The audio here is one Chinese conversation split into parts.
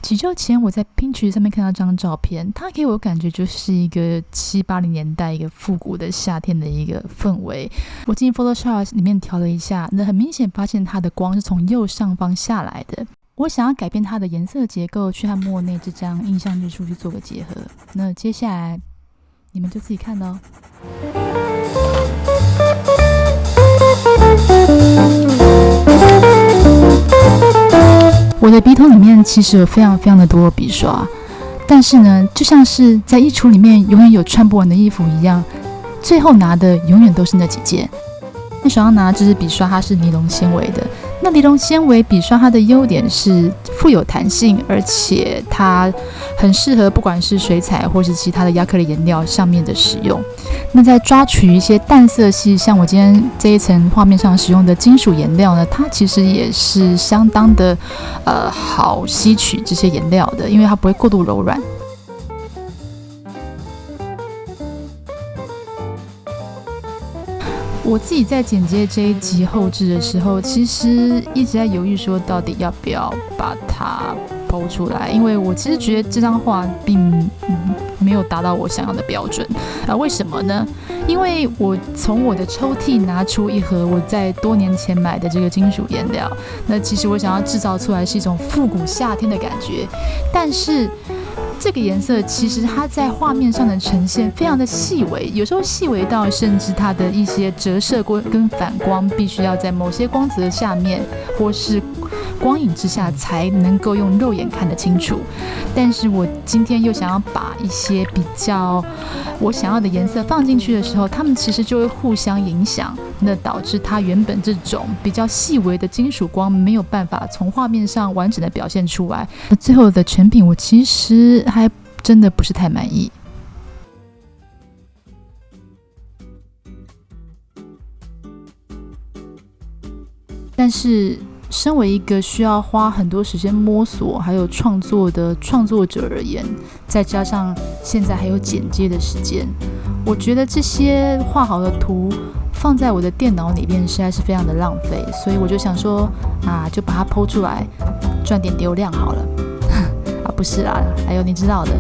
几周前我在 Pinterest 上面看到这张照片，它给我感觉就是一个70、80年代一个复古的夏天的一个氛围。我进 Photoshop 里面调了一下，那很明显发现它的光是从右上方下来的。我想要改变它的颜色结构，去和莫内这张印象日出去做个结合。那接下来你们就自己看咯。我的笔筒里面其实有非常非常的多笔刷，但是呢，就像是在衣橱里面永远有穿不完的衣服一样，最后拿的永远都是那几件。那手上拿的这支笔刷，它是尼龙纤维的。那尼龙纤维笔刷它的优点是富有弹性，而且它很适合不管是水彩或是其他的亚克力颜料上面的使用。那在抓取一些淡色系，像我今天这一层画面上使用的金属颜料呢，它其实也是相当的好吸取这些颜料的，因为它不会过度柔软。我自己在剪接这一集后制的时候，其实一直在犹豫说到底要不要把它PO出来，因为我其实觉得这张画并没有达到我想要的标准。为什么呢？因为我从我的抽屉拿出一盒我在多年前买的这个金属颜料，那其实我想要制造出来是一种复古夏天的感觉，但是这个颜色其实它在画面上的呈现非常的细微，有时候细微到甚至它的一些折射跟反光必须要在某些光泽下面或是光影之下才能够用肉眼看得清楚。但是我今天又想要把一些比较我想要的颜色放进去的时候，它们其实就会互相影响，那导致它原本这种比较细微的金属光没有办法从画面上完整的表现出来。那最后的成品我其实还真的不是太满意。但是身为一个需要花很多时间摸索还有创作的创作者而言，再加上现在还有剪接的时间，我觉得这些画好的图放在我的电脑里面实在是非常的浪费，所以我就想说就把它 PO 出来赚点流量好了不是啦，还有你知道的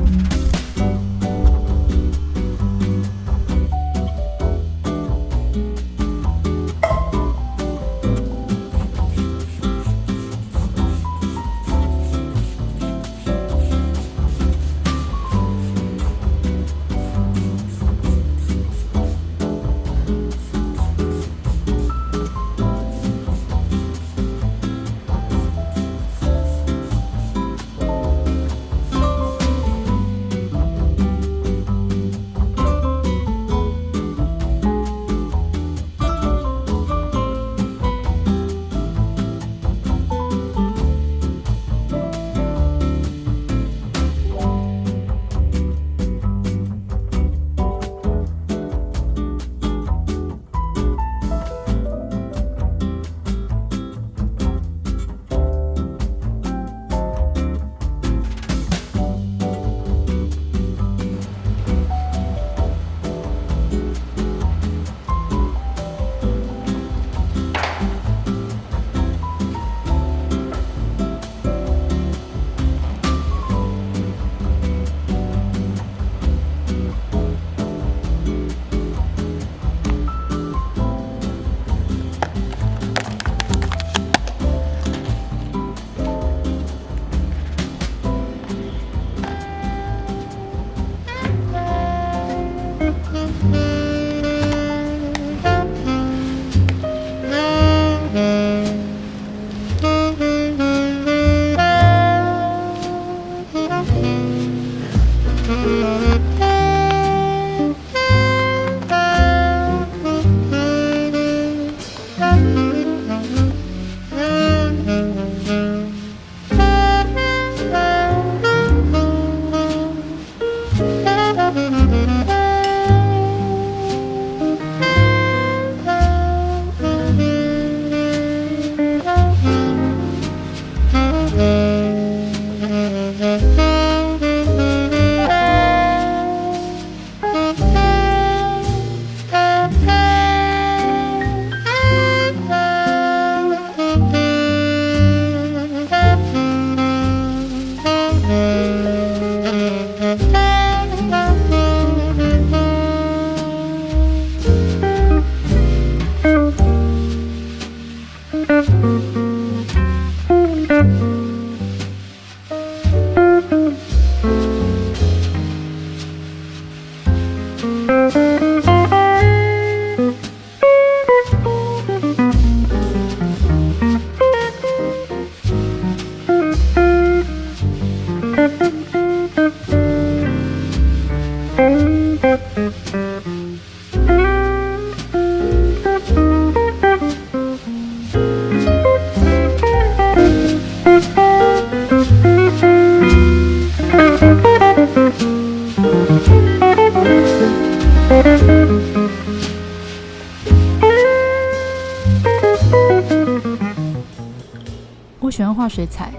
画水彩，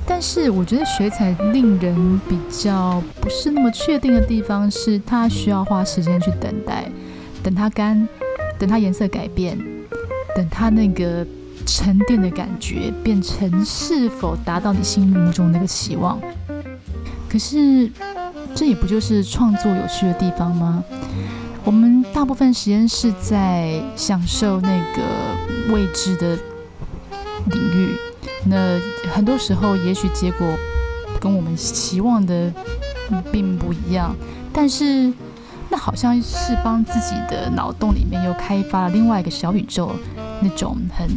但是我觉得水彩令人比较不是那么确定的地方是，它需要花时间去等待，等它干，等它颜色改变，等它那个沉淀的感觉变成是否达到你心目中那个期望。可是这也不就是创作有趣的地方吗？我们大部分时间是在享受那个未知的领域，那很多时候也许结果跟我们期望的并不一样，但是那好像是帮自己的脑洞里面又开发了另外一个小宇宙，那种很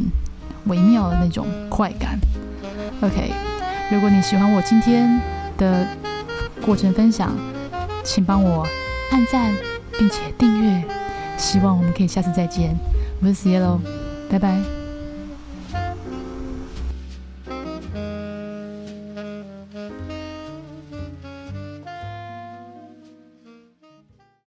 微妙的那种快感。 OK， 如果你喜欢我今天的过程分享，请帮我按赞并且订阅，希望我们可以下次再见。我是 Cielo， 拜拜。